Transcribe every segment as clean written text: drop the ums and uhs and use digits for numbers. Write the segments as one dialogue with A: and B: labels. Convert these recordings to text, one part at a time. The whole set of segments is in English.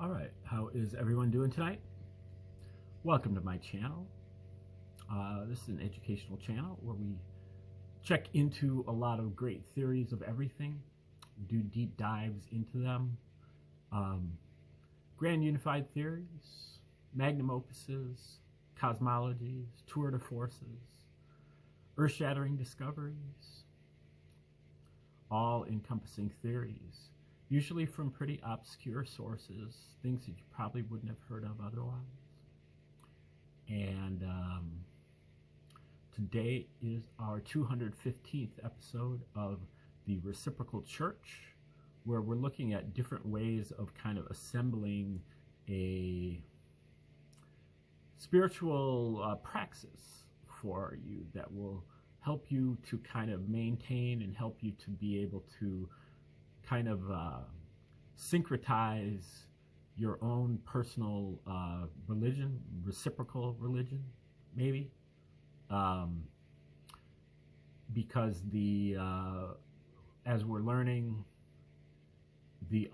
A: All right, how is everyone doing tonight? Welcome to my channel. This is an educational channel where we check into a lot of great theories of everything, do deep dives into them, grand unified theories, magnum opuses, cosmologies, tour de forces, earth-shattering discoveries, all encompassing theories, usually from pretty obscure sources, things that you probably wouldn't have heard of otherwise. And today is our 215th episode of the Reciprocal Church, where we're looking at different ways of kind of assembling a spiritual praxis for you that will help you to kind of maintain and help you to be able to kind of syncretize your own personal religion, reciprocal religion, maybe, because as we're learning,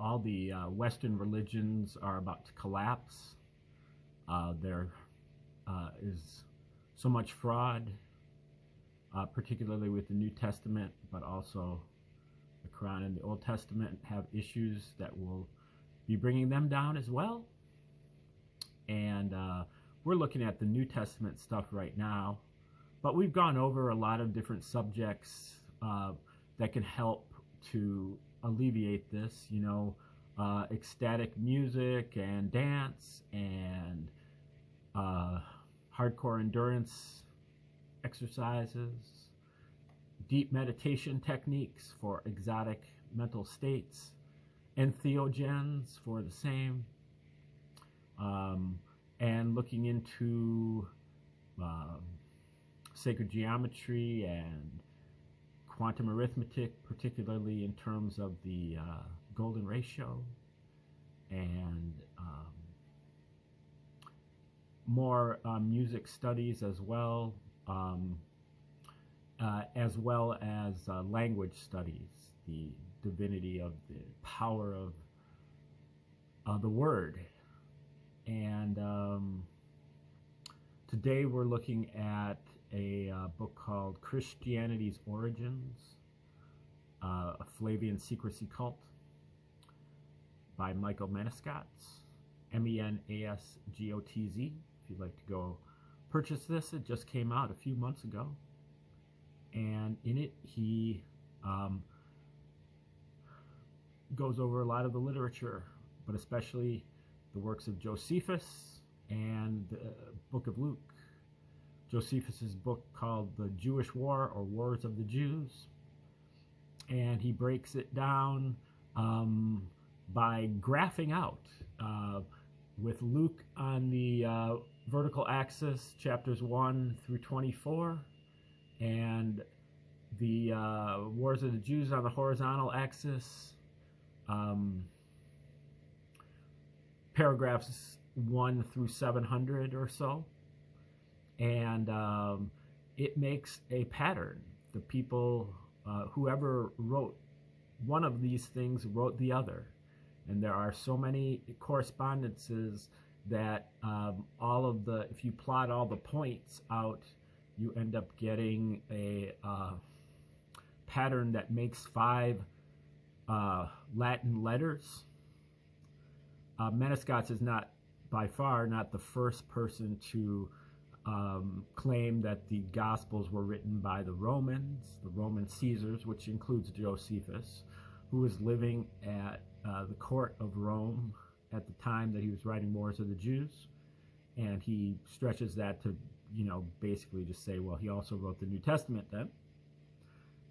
A: all the Western religions are about to collapse. There is so much fraud, particularly with the New Testament, but also the Quran and the Old Testament have issues that will be bringing them down as well. And we're looking at the New Testament stuff right now, but we've gone over a lot of different subjects that can help to alleviate this, you know, ecstatic music and dance and hardcore endurance exercises, deep meditation techniques for exotic mental states, entheogens for the same, and looking into sacred geometry and quantum arithmetic, particularly in terms of the golden ratio, and more music studies as well as language studies, the divinity of the power of the word. And today we're looking at a book called Christianity's Origins, a Flavian Secrecy Cult by Michael Menescotz, Menesgotz. If you'd like to go purchase this, it just came out a few months ago. And in it, he goes over a lot of the literature, but especially the works of Josephus and the book of Luke. Josephus's book called The Jewish War, or Wars of the Jews. And he breaks it down by graphing out with Luke on the vertical axis, chapters 1 through 24, and the Wars of the Jews on the horizontal axis, paragraphs 1 through 700 or so. And it makes a pattern. The people, whoever wrote one of these things wrote the other. And there are so many correspondences that if you plot all the points out, you end up getting a pattern that makes 5 Latin letters. Menescotz is by far not the first person to claim that the Gospels were written by the Roman Caesars, which includes Josephus, who was living at the court of Rome at the time that he was writing Wars of the Jews. And he stretches that to, basically just say, well, he also wrote the New Testament then,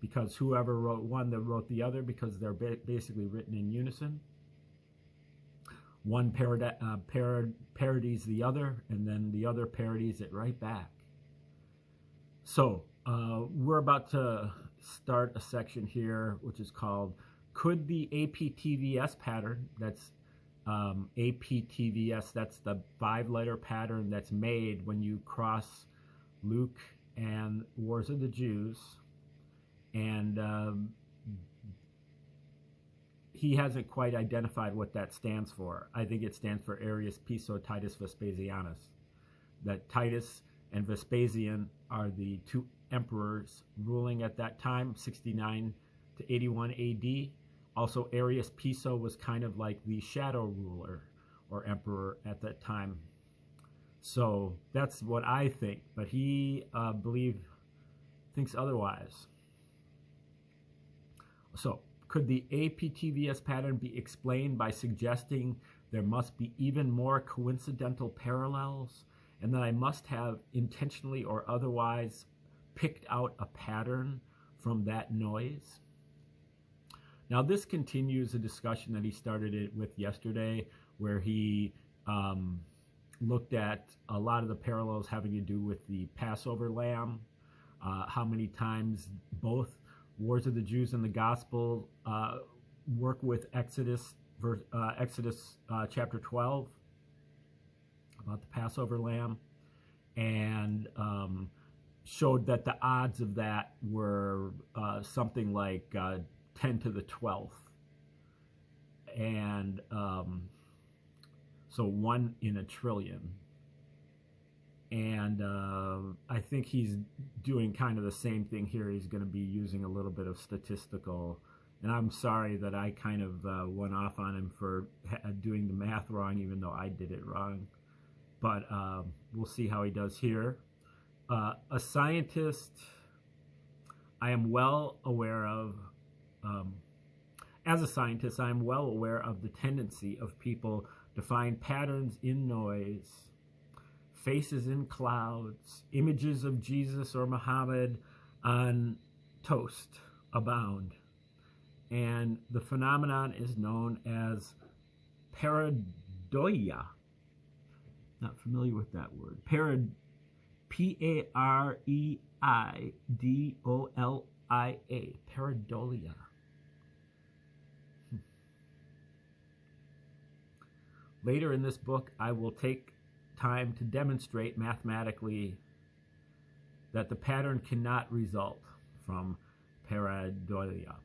A: because whoever wrote one that wrote the other, because they're basically written in unison. One parodies the other, and then the other parodies it right back. So we're about to start a section here, which is called, could the APTVS pattern, that's APTVS, that's the 5-letter pattern that's made when you cross Luke and Wars of the Jews, and he hasn't quite identified what that stands for. I think it stands for Arius Piso Titus Vespasianus. That Titus and Vespasian are the two emperors ruling at that time, 69 to 81 AD. Also, Arius Piso was kind of like the shadow ruler or emperor at that time. So that's what I think, but he thinks otherwise. So could the APTVS pattern be explained by suggesting there must be even more coincidental parallels, and that I must have intentionally or otherwise picked out a pattern from that noise? Now, this continues a discussion that he started it with yesterday, where he looked at a lot of the parallels having to do with the Passover lamb, how many times both Wars of the Jews and the Gospel work with Exodus chapter 12 about the Passover lamb, and showed that the odds of that were something like 10 to the 12th. And so 1 in a trillion. And I think he's doing kind of the same thing here. He's going to be using a little bit of statistical. And I'm sorry that I kind of went off on him for doing the math wrong, even though I did it wrong. But we'll see how he does here. A scientist, I am well aware of, as a scientist, I am well aware of the tendency of people to find patterns in noise, faces in clouds, images of Jesus or Muhammad on toast abound. And the phenomenon is known as pareidolia. Not familiar with that word. P-A-R-E-I-D-O-L-I-A. Pareidolia. Later in this book, I will take time to demonstrate mathematically that the pattern cannot result from pareidolia.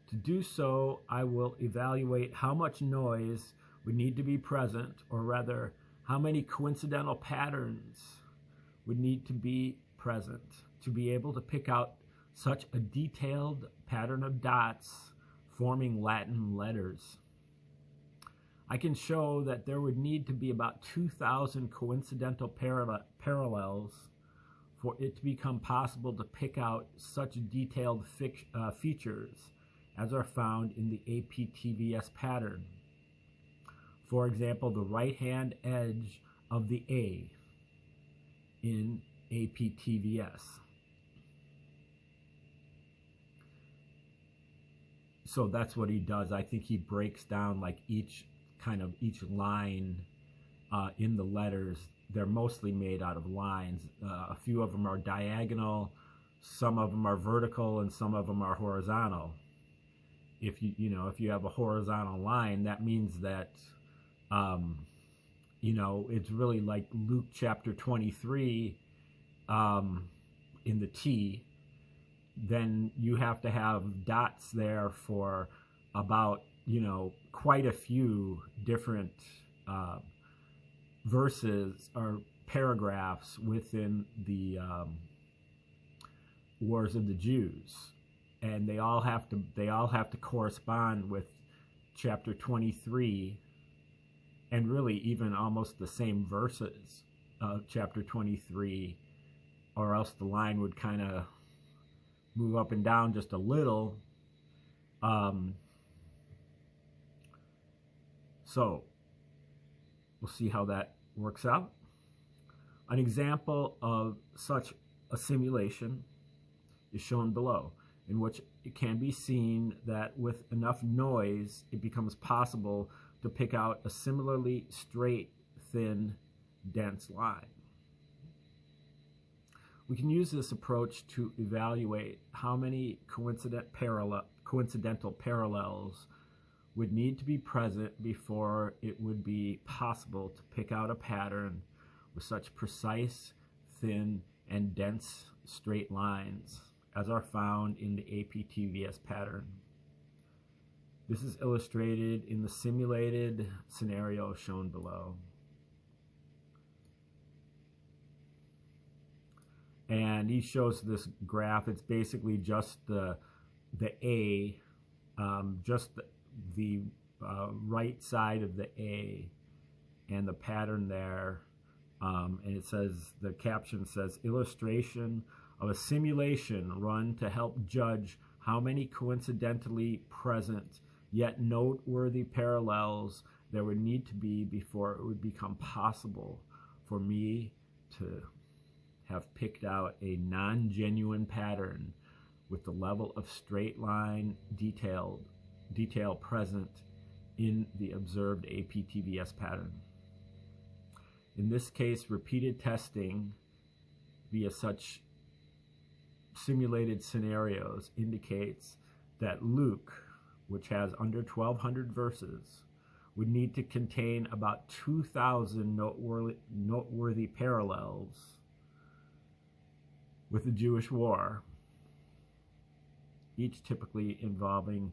A: To do so, I will evaluate how much noise would need to be present, or rather, how many coincidental patterns would need to be present to be able to pick out such a detailed pattern of dots forming Latin letters. I can show that there would need to be about 2,000 coincidental parallels for it to become possible to pick out such detailed features as are found in the APTVS pattern. For example, the right-hand edge of the A in APTVS. So that's what he does. I think he breaks down like each line in the letters. They're mostly made out of lines. A few of them are diagonal, some of them are vertical, and some of them are horizontal. If you have a horizontal line, that means that it's really like Luke chapter 23 in the T. Then you have to have dots there for about quite a few different verses or paragraphs within the Wars of the Jews, and they all have to correspond with chapter 23, and really even almost the same verses of chapter 23, or else the line would kind of move up and down just a little. So we'll see how that works out. An example of such a simulation is shown below, in which it can be seen that with enough noise, it becomes possible to pick out a similarly straight, thin, dense line. We can use this approach to evaluate how many coincidental parallels would need to be present before it would be possible to pick out a pattern with such precise, thin, and dense straight lines as are found in the APTVS pattern. This is illustrated in the simulated scenario shown below. And he shows this graph. It's basically just the A, just the right side of the A, and the pattern there. And it says, the caption says, illustration of a simulation run to help judge how many coincidentally present yet noteworthy parallels there would need to be before it would become possible for me to have picked out a non-genuine pattern with the level of straight line detail present in the observed APTVS pattern. In this case, repeated testing via such simulated scenarios indicates that Luke, which has under 1,200 verses, would need to contain about 2,000 noteworthy parallels with the Jewish War, each typically involving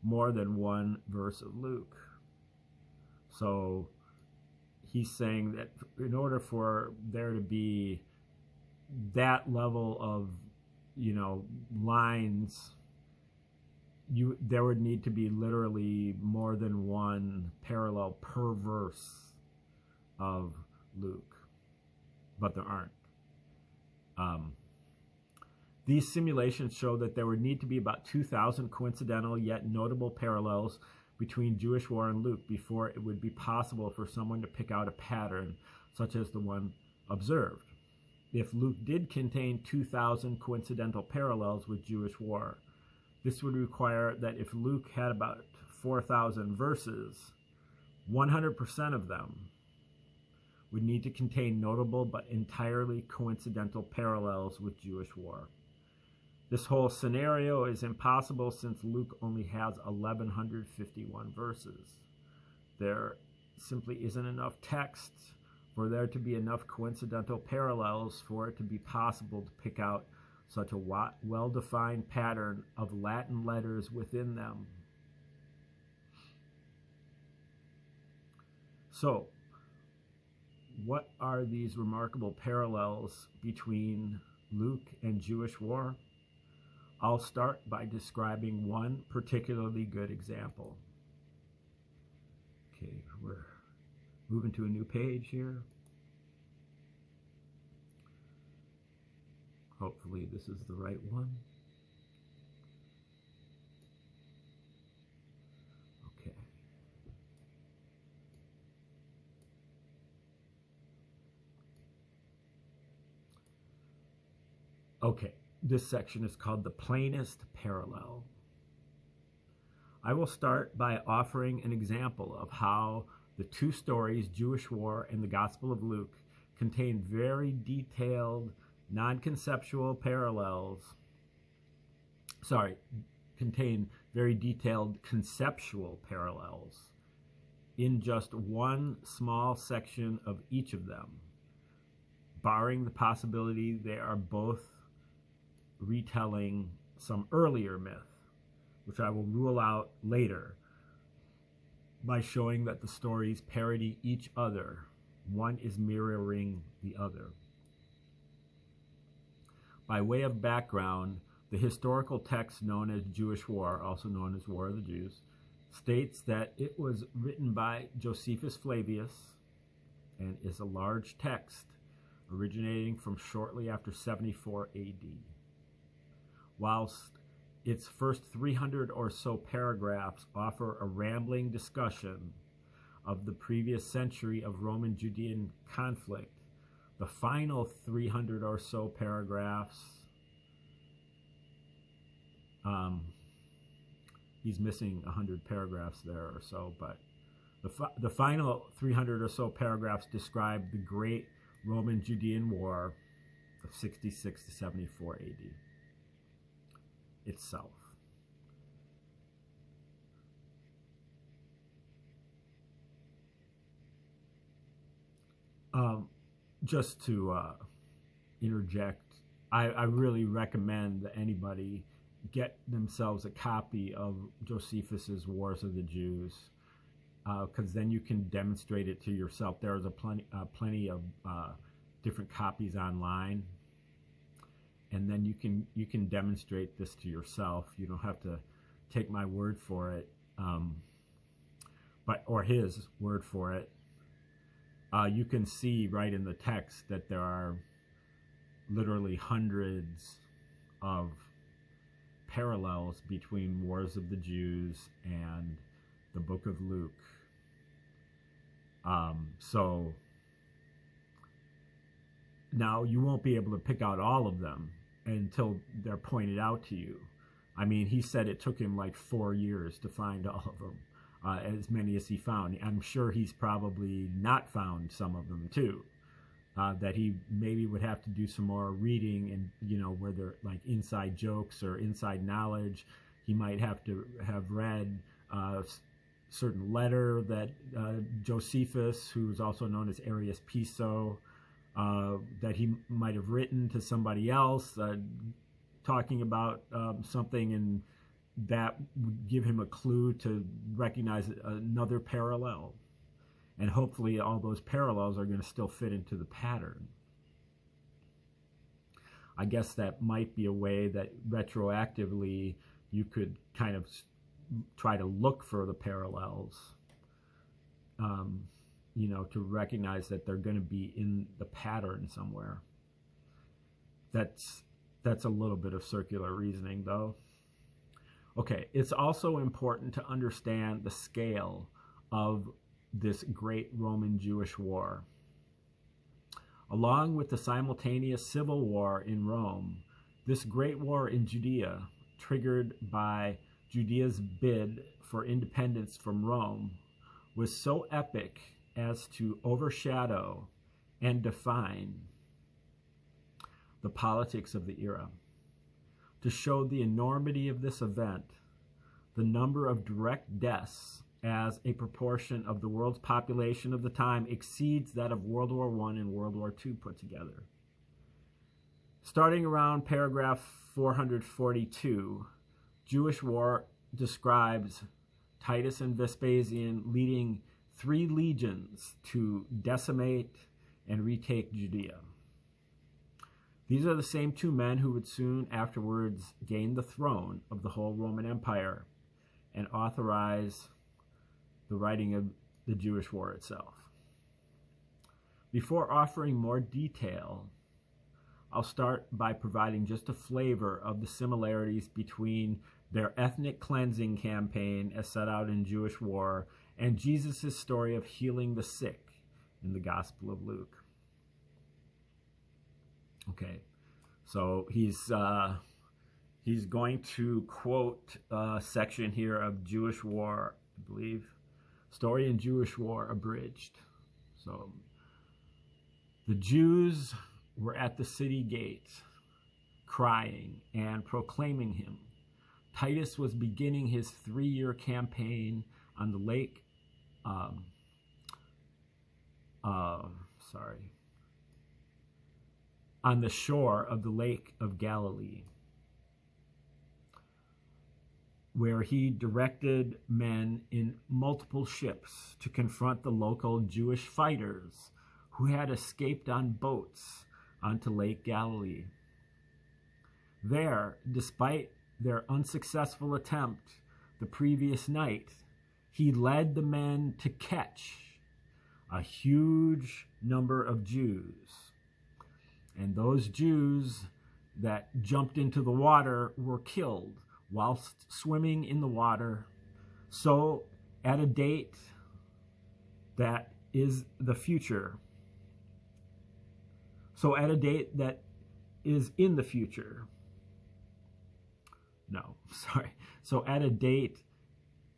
A: more than one verse of Luke. So he's saying that in order for there to be that level of, lines, there would need to be literally more than one parallel per verse of Luke, but there aren't. These simulations show that there would need to be about 2,000 coincidental yet notable parallels between Jewish War and Luke before it would be possible for someone to pick out a pattern such as the one observed. If Luke did contain 2,000 coincidental parallels with Jewish War, this would require that if Luke had about 4,000 verses, 100% of them would need to contain notable but entirely coincidental parallels with Jewish War. This whole scenario is impossible since Luke only has 1,151 verses. There simply isn't enough text for there to be enough coincidental parallels for it to be possible to pick out such a well-defined pattern of Latin letters within them. So, what are these remarkable parallels between Luke and Jewish War? I'll start by describing one particularly good example. Okay, we're moving to a new page here. Hopefully this is the right one. Okay. Okay, this section is called the plainest parallel. I will start by offering an example of how the two stories, Jewish War and the Gospel of Luke, contain very detailed, non-conceptual parallels. Contain very detailed conceptual parallels in just one small section of each of them, barring the possibility they are both retelling some earlier myth, which I will rule out later by showing that the stories parody each other. One is mirroring the other. By way of background, the historical text known as Jewish War, also known as War of the Jews, states that it was written by Josephus Flavius and is a large text originating from shortly after 74 AD. Whilst its first 300 or so paragraphs offer a rambling discussion of the previous century of Roman-Judean conflict, the final 300 or so paragraphs, he's missing 100 paragraphs there or so, but the final 300 or so paragraphs describe the Great Roman-Judean War of 66 to 74 AD itself. Just to interject, I really recommend that anybody get themselves a copy of Josephus's Wars of the Jews, because then you can demonstrate it to yourself. There's plenty of different copies online, and then you can demonstrate this to yourself. You don't have to take my word for it, or his word for it. You can see right in the text that there are literally hundreds of parallels between Wars of the Jews and the book of Luke. So now you won't be able to pick out all of them until they're pointed out to you. I mean, he said it took him like 4 years to find all of them, as many as he found. I'm sure he's probably not found some of them too. That he maybe would have to do some more reading, and where they're like inside jokes or inside knowledge. He might have to have read a certain letter that Josephus, who's also known as Arius Piso, that he might have written to somebody else, talking about something, and that would give him a clue to recognize another parallel. And hopefully all those parallels are going to still fit into the pattern. I guess that might be a way that retroactively you could kind of try to look for the parallels, to recognize that they're going to be in the pattern somewhere. That's a little bit of circular reasoning, though. Okay, it's also important to understand the scale of this great Roman-Jewish war. Along with the simultaneous civil war in Rome, this great war in Judea, triggered by Judea's bid for independence from Rome, was so epic as to overshadow and define the politics of the era. To show the enormity of this event, the number of direct deaths as a proportion of the world's population of the time exceeds that of World War I and World War II put together. Starting around paragraph 442, Jewish War describes Titus and Vespasian leading 3 legions to decimate and retake Judea. These are the same 2 men who would soon afterwards gain the throne of the whole Roman Empire and authorize the writing of the Jewish war itself. Before offering more detail, I'll start by providing just a flavor of the similarities between their ethnic cleansing campaign as set out in Jewish war and Jesus' story of healing the sick in the Gospel of Luke. Okay, so he's going to quote a section here of Jewish war, I believe. Story in Jewish War abridged. So, the Jews were at the city gate, crying and proclaiming him. Titus was beginning his 3-year campaign on the lake, on the shore of the Lake of Galilee, where he directed men in multiple ships to confront the local Jewish fighters who had escaped on boats onto Lake Galilee. There, despite their unsuccessful attempt the previous night, he led the men to catch a huge number of Jews. And those Jews that jumped into the water were killed whilst swimming in the water. So at a date that is the future. So at a date that is in the future. No, sorry. So at a date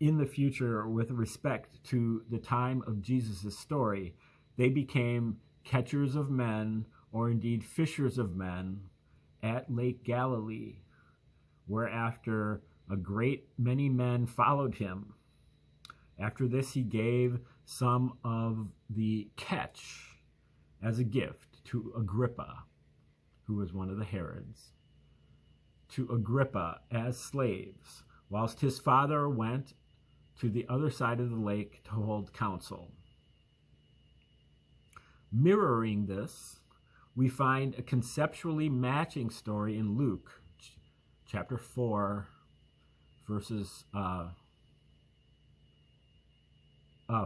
A: in the future with respect to the time of Jesus' story, they became catchers of men, or indeed fishers of men, at Lake Galilee, whereafter a great many men followed him. After this, he gave some of the catch as a gift to Agrippa, who was one of the Herods. to Agrippa as slaves, whilst his father went to the other side of the lake to hold council. Mirroring this, we find a conceptually matching story in Luke chapter 4, verses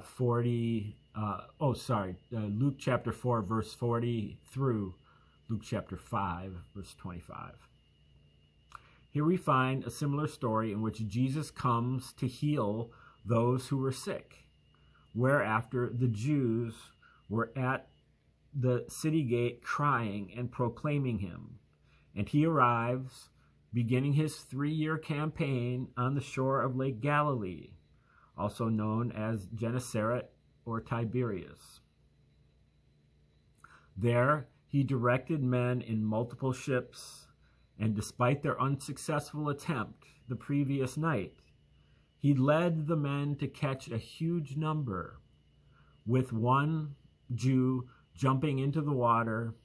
A: 40, Luke chapter 4, verse 40 through Luke chapter 5, verse 25. Here we find a similar story in which Jesus comes to heal those who were sick, whereafter the Jews were at the city gate crying and proclaiming him. And he arrives, beginning his 3-year campaign on the shore of Lake Galilee, also known as Gennesaret or Tiberias. There he directed men in multiple ships, and despite their unsuccessful attempt the previous night, he led the men to catch a huge number, with one Jew jumping into the water,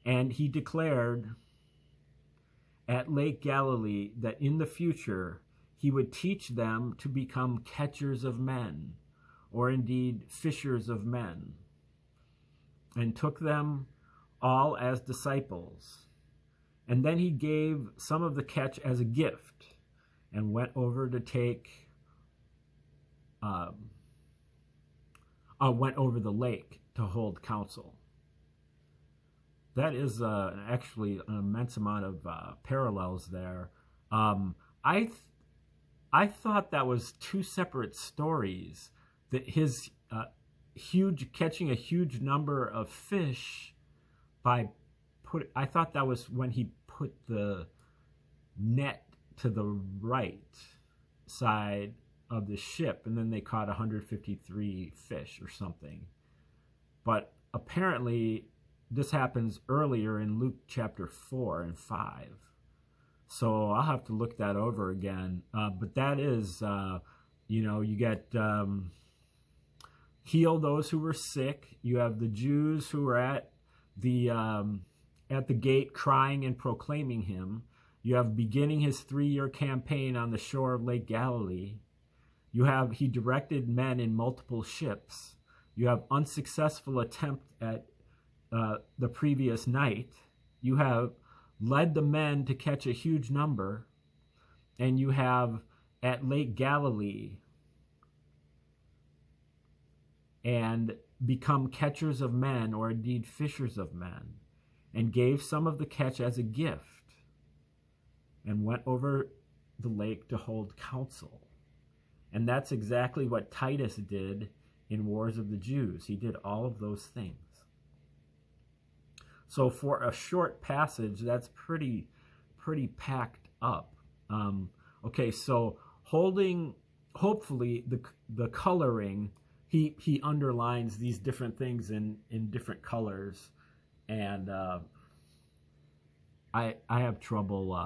A: and he declared at Lake Galilee that in the future he would teach them to become catchers of men, or indeed fishers of men, and took them all as disciples. And then he gave some of the catch as a gift and went over to went over the lake to hold council. That is actually an immense amount of parallels there. I thought that was two separate stories. That his catching a huge number of fish I thought that was when he put the net to the right side of the ship, and then they caught 153 fish or something. But apparently this happens earlier in Luke chapter 4 and 5. So I'll have to look that over again. But that is, you get heal those who were sick. You have the Jews who were at the gate crying and proclaiming him. You have beginning his 3-year campaign on the shore of Lake Galilee. You have he directed men in multiple ships. You have unsuccessful attempt at the previous night. You have led the men to catch a huge number. And you have at Lake Galilee and become catchers of men, or indeed fishers of men, and gave some of the catch as a gift, and went over the lake to hold council. And that's exactly what Titus did in Wars of the Jews. He did all of those things. So for a short passage, that's pretty packed up. Okay, so hopefully the coloring, he underlines these different things in different colors, and I have trouble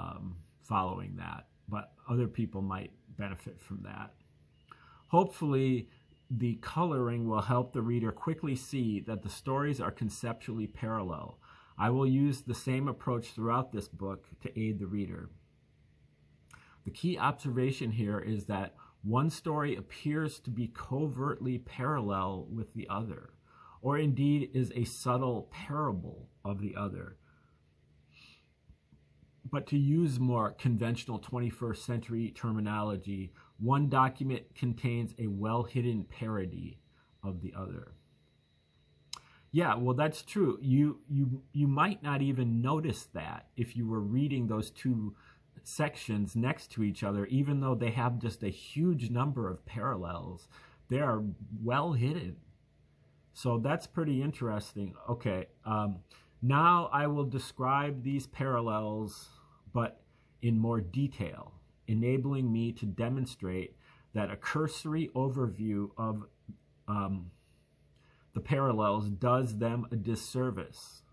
A: following that, but other people might benefit from that. Hopefully, the coloring will help the reader quickly see that the stories are conceptually parallel. I will use the same approach throughout this book to aid the reader. The key observation here is that one story appears to be covertly parallel with the other, or indeed is a subtle parable of the other. But to use more conventional 21st century terminology, one document contains a well-hidden parody of the other. Yeah, well, that's true. You might not even notice that if you were reading those two sections next to each other, even though they have just a huge number of parallels. They are well hidden. So that's pretty interesting. Okay, now I will describe these parallels, but in more detail, enabling me to demonstrate that a cursory overview of the parallels does them a disservice.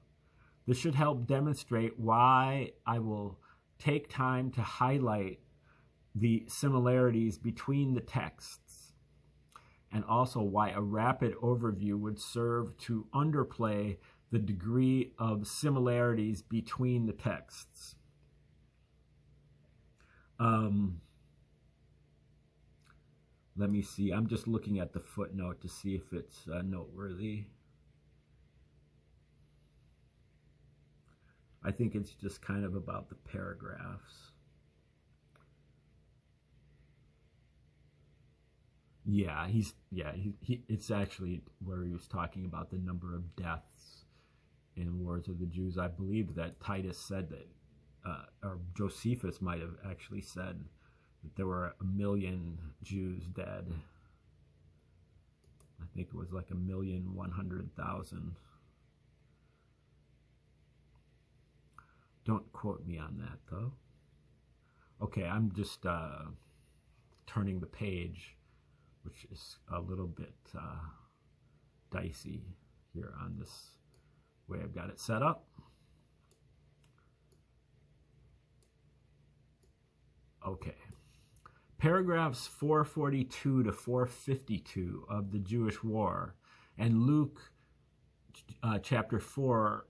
A: This should help demonstrate why I will take time to highlight the similarities between the texts, and also why a rapid overview would serve to underplay the degree of similarities between the texts. Um, let me see. I'm just looking at the footnote to see if it's noteworthy. I think it's just kind of about the paragraphs. Yeah, it's actually where he was talking about the number of deaths in Wars of the Jews. I believe that Titus said that, or Josephus might have actually said that there were 1,000,000 Jews dead. I think it was like 1,100,000. Don't quote me on that, though. Okay, I'm just turning the page, which is a little bit dicey here on this way I've got it set up. Okay. Paragraphs 442 to 452 of the Jewish War and Luke chapter 4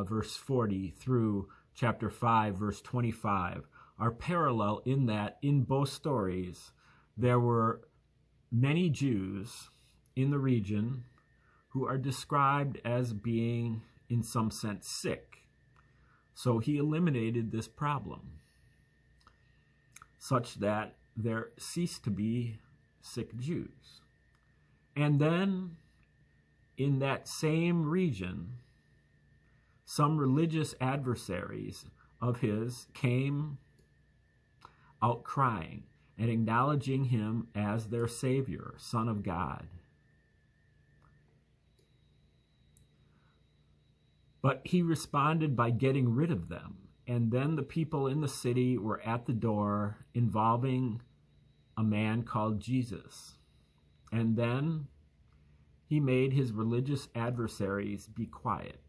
A: verse 40 through chapter 5 verse 25 are parallel in that in both stories there were many Jews in the region who are described as being in some sense sick. So he eliminated this problem such that there ceased to be sick Jews. And then in that same region, some religious adversaries of his came out crying and acknowledging him as their Savior, Son of God. But he responded by getting rid of them. And then the people in the city were at the door involving a man called Jesus. And then he made his religious adversaries be quiet.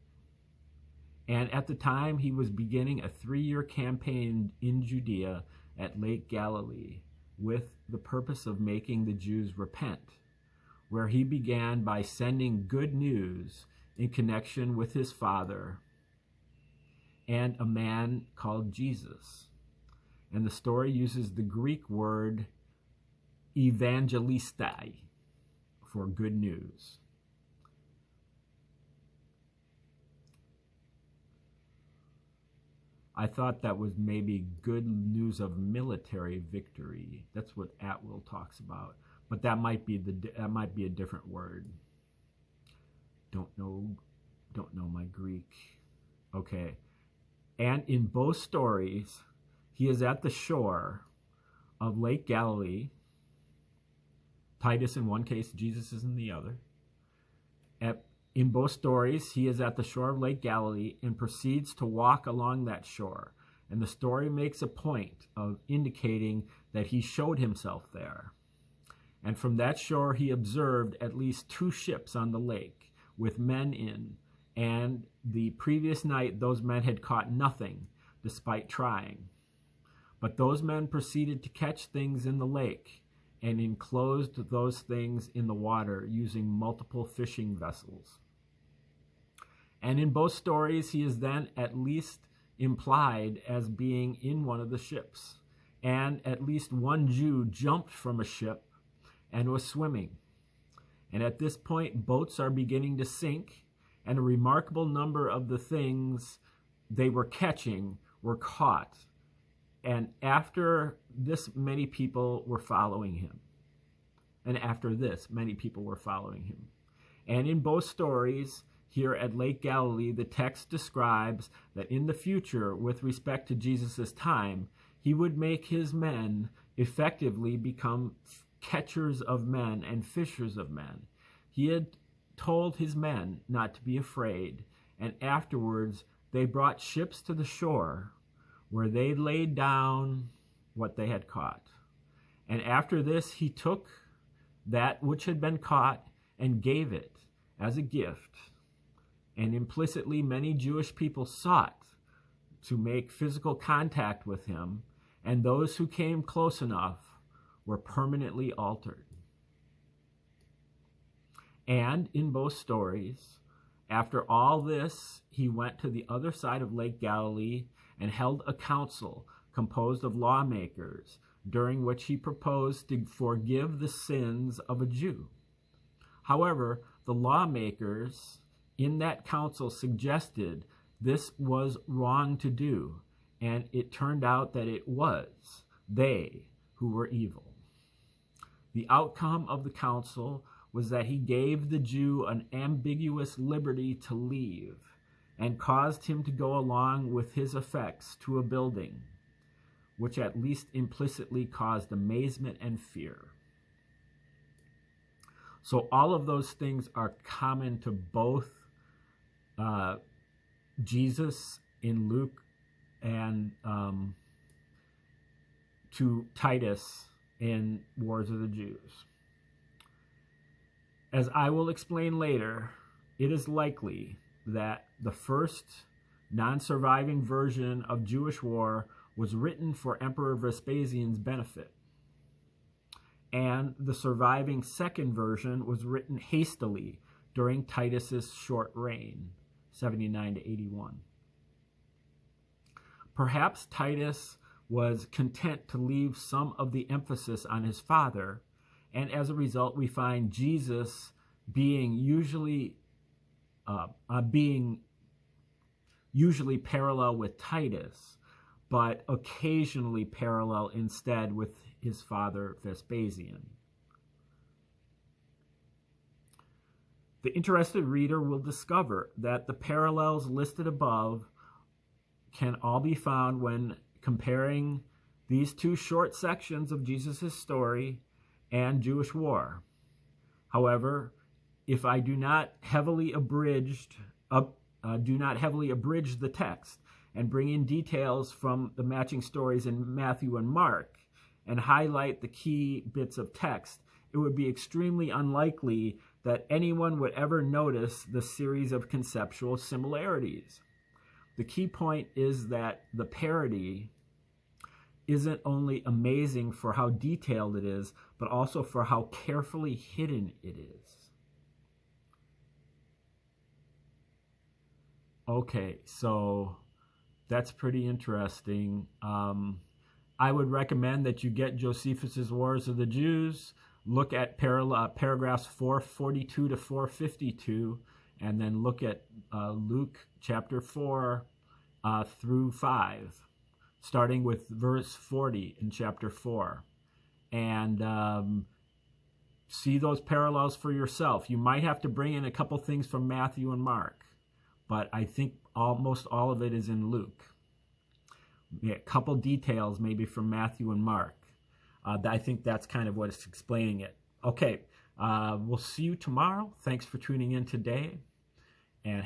A: And at the time, he was beginning a 3-year campaign in Judea at Lake Galilee with the purpose of making the Jews repent, where he began by sending good news in connection with his Father and a man called Jesus. And the story uses the Greek word evangelistai for good news. I thought that was maybe good news of military victory. That's what Atwill talks about, but that might be a different word. Don't know my Greek. Okay. And in both stories, he is at the shore of Lake Galilee. Titus in one case, Jesus is in the other. In both stories, he is at the shore of Lake Galilee and proceeds to walk along that shore. And the story makes a point of indicating that he showed himself there. And from that shore, he observed at least 2 ships on the lake with men in. And the previous night, those men had caught nothing, despite trying. But those men proceeded to catch things in the lake and enclosed those things in the water using multiple fishing vessels. And in both stories, he is then at least implied as being in one of the ships. And at least one Jew jumped from a ship and was swimming. And at this point, boats are beginning to sink, and a remarkable number of the things they were catching were caught. And after this, many people were following him. And after this, many people were following him. And in both stories, here at Lake Galilee, the text describes that in the future, with respect to Jesus' time, he would make his men effectively become catchers of men and fishers of men. He had told his men not to be afraid, and afterwards they brought ships to the shore where they laid down what they had caught. And after this, he took that which had been caught and gave it as a gift. And implicitly, many Jewish people sought to make physical contact with him, and those who came close enough were permanently altered. And in both stories, after all this, he went to the other side of Lake Galilee and held a council composed of lawmakers, during which he proposed to forgive the sins of a Jew. However, the lawmakers in that council suggested this was wrong to do, and it turned out that it was they who were evil. The outcome of the council was that he gave the Jew an ambiguous liberty to leave and caused him to go along with his effects to a building, which at least implicitly caused amazement and fear. So all of those things are common to both Jesus in Luke and to Titus in Wars of the Jews. As I will explain later, it is likely that the first non-surviving version of Jewish war was written for Emperor Vespasian's benefit, and the surviving second version was written hastily during Titus's short reign, 79 to 81. Perhaps Titus was content to leave some of the emphasis on his father, and as a result we find Jesus being usually parallel with Titus, but occasionally parallel instead with his father Vespasian. The interested reader will discover that the parallels listed above can all be found when comparing these two short sections of Jesus' story and Jewish war. However, if I do not heavily abridge the text and bring in details from the matching stories in Matthew and Mark and highlight the key bits of text, it would be extremely unlikely that anyone would ever notice the series of conceptual similarities. The key point is that the parody isn't only amazing for how detailed it is, but also for how carefully hidden it is. Okay, so that's pretty interesting. I would recommend that you get Josephus's Wars of the Jews, look at paragraphs 442 to 452, and then look at Luke chapter 4 through 5, starting with verse 40 in chapter 4. And see those parallels for yourself. You might have to bring in a couple things from Matthew and Mark, but I think almost all of it is in Luke. A couple details maybe from Matthew and Mark. I think that's kind of what is explaining it. Okay, we'll see you tomorrow. Thanks for tuning in today. And